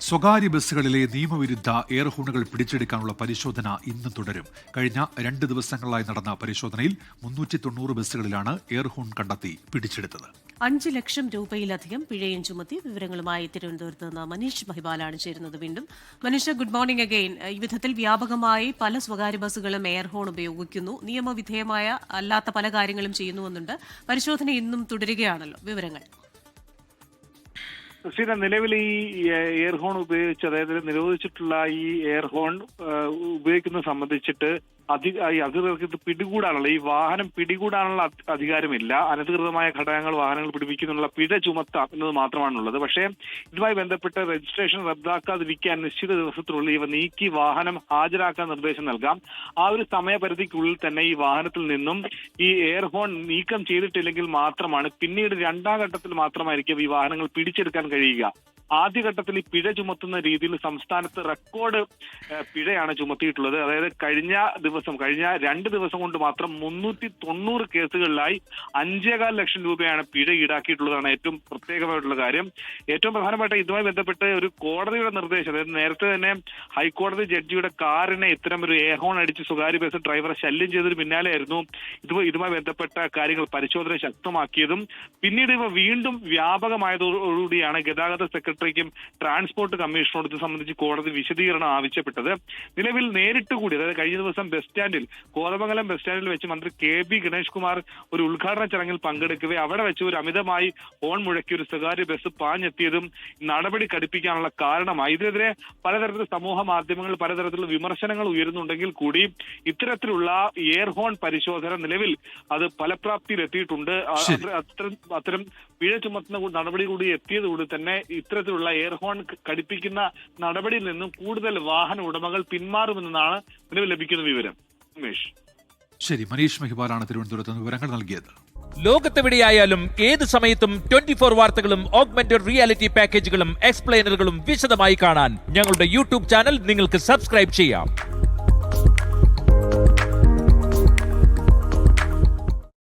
സ്വകാര്യ ബസ്സുകളിലെ നിയമവിരുദ്ധ എയർ ഹോണുകൾ പിടിച്ചെടുക്കാനുള്ള പരിശോധന ഇന്ന് തുടരും. കഴിഞ്ഞ 2 ദിവസങ്ങളായി നടന്ന പരിശോധനയിൽ 390 ബസ്സുകളിലാണ് എയർ ഹോൺ കണ്ടെത്തി പിടിച്ചെടുത്തത്. 5 ലക്ഷം രൂപയിലധികം പിഴയും ചുമത്തി. വിവരങ്ങളുമായി തിരുവനന്തപുരത്ത് നിന്ന് മനീഷ് മഹിബാലാണ് ചേരുന്നത്. വീണ്ടും മനീഷ്, ഗുഡ് മോർണിംഗ് അഗെയിൻ. ഈ വിധത്തിൽ വ്യാപകമായി പല സ്വകാര്യ ബസ്സുകളും എയർ ഹോൺ ഉപയോഗിക്കുന്നു, നിയമവിധേയമായ അല്ലാത്ത പല കാര്യങ്ങളും ചെയ്യുന്നുവെന്നുണ്ട്. പരിശോധന ഇന്നും തുടരുകയാണല്ലോ, വിവരങ്ങൾ. നിലവിൽ ഈ എയർ ഹോൺ ഉപയോഗിച്ച്, അതായത് നിരോധിച്ചിട്ടുള്ള ഈ എയർ ഹോൺ ഉപയോഗിക്കുന്നത് സംബന്ധിച്ചിട്ട് അധികൃതർക്ക് പിടികൂടാനുള്ള, ഈ വാഹനം പിടികൂടാനുള്ള അധികാരമില്ല. അനധികൃതമായ ഘടകങ്ങൾ വാഹനങ്ങൾ പിടിപ്പിക്കുന്നുള്ള പിഴ ചുമത്താം എന്നത് മാത്രമാണുള്ളത്. പക്ഷേ ഇതുമായി ബന്ധപ്പെട്ട് രജിസ്ട്രേഷൻ റദ്ദാക്കാതിരിക്കാൻ നിശ്ചിത ദിവസത്തിനുള്ളിൽ ഇവ നീക്കി വാഹനം ഹാജരാക്കാൻ നിർദ്ദേശം നൽകാം. ആ ഒരു സമയപരിധിക്കുള്ളിൽ തന്നെ ഈ വാഹനത്തിൽ നിന്നും ഈ എയർ ഹോൺ നീക്കം ചെയ്തിട്ടില്ലെങ്കിൽ മാത്രമാണ് പിന്നീട് 2ാം ഘട്ടത്തിൽ മാത്രമായിരിക്കും ഈ വാഹനങ്ങൾ പിടിച്ചെടുക്കാൻ കഴിയുക. ആദ്യഘട്ടത്തിൽ ഈ പിഴ ചുമത്തുന്ന രീതിയിൽ സംസ്ഥാനത്ത് റെക്കോർഡ് പിഴയാണ് ചുമത്തിയിട്ടുള്ളത്. അതായത് കഴിഞ്ഞ 2 ദിവസം കൊണ്ട് മാത്രം 390 കേസുകളിലായി 5.25 ലക്ഷം രൂപയാണ് പിഴ ഈടാക്കിയിട്ടുള്ളതാണ് ഏറ്റവും പ്രത്യേകമായിട്ടുള്ള കാര്യം. ഏറ്റവും പ്രധാനപ്പെട്ട ഇതുമായി ബന്ധപ്പെട്ട് ഒരു കോടതിയുടെ നിർദ്ദേശം, അതായത് നേരത്തെ തന്നെ ഹൈക്കോടതി ജഡ്ജിയുടെ കാറിനെ ഇത്തരം ഒരു എയർ ഹോൺ അടിച്ച് സ്വകാര്യ ബസ് ഡ്രൈവറെ ശല്യം ചെയ്തതിന് പിന്നാലെയായിരുന്നു ഇതുമായി ബന്ധപ്പെട്ട കാര്യങ്ങൾ പരിശോധന ശക്തമാക്കിയതും. പിന്നീട് ഇവ വീണ്ടും വ്യാപകമായതോടുകൂടിയാണ് ഗതാഗത സെക്രട്ടറിക്കും ട്രാൻസ്പോർട്ട് കമ്മീഷനോട് ഇത് സംബന്ധിച്ച് കോടതി വിശദീകരണം ആവശ്യപ്പെട്ടത്. നിലവിൽ നേരിട്ട് കൂടി, അതായത് കഴിഞ്ഞ ദിവസം ബസ് സ്റ്റാൻഡിൽ, കോതമംഗലം ബസ് സ്റ്റാൻഡിൽ വെച്ച് മന്ത്രി KB ഗണേഷ് കുമാർ ഒരു ഉദ്ഘാടന ചടങ്ങിൽ പങ്കെടുക്കവേ അവിടെ വെച്ച് ഒരു അമിതമായി ഹോൺ മുഴക്കിയ ഒരു സ്വകാര്യ ബസ് പാഞ്ഞെത്തിയതും നടപടി കടുപ്പിക്കാനുള്ള കാരണമായി. ഇതിനെതിരെ പലതരത്തിലുള്ള സമൂഹ മാധ്യമങ്ങളിൽ പലതരത്തിലുള്ള വിമർശനങ്ങൾ ഉയരുന്നുണ്ടെങ്കിൽ കൂടി ഇത്തരത്തിലുള്ള എയർ ഹോൺ പരിശോധന നിലവിൽ അത് ഫലപ്രാപ്തിയിലെത്തിയിട്ടുണ്ട്. അത്തരം പിഴ ചുമത്തുന്ന നടപടി കൂടി എത്തിയതുകൊണ്ട് തന്നെ ഇത്തരത്തിലുള്ള എയർ ഹോൺ ഘടിപ്പിക്കുന്ന നടപടിയിൽ നിന്നും കൂടുതൽ വാഹന ഉടമകൾ പിന്മാറുമെന്നാണ് നിലവിൽ ലഭിക്കുന്ന വിവരം. ഉമേഷ്, ശരി. മനീഷ് മഹിബാലാണ് തിരുവനന്തപുരത്ത് നിന്ന് വിവരങ്ങൾ നൽകിയത്. ലോകത്തെവിടെയായാലും ഏത് സമയത്തും 24 വാർത്തകളും ഓഗ്മെന്റഡ് റിയാലിറ്റി പാക്കേജുകളും എക്സ്പ്ലെയിനറുകളും വിശദമായി കാണാൻ ഞങ്ങളുടെ യൂട്യൂബ് ചാനൽ നിങ്ങൾക്ക് സബ്സ്ക്രൈബ് ചെയ്യാം.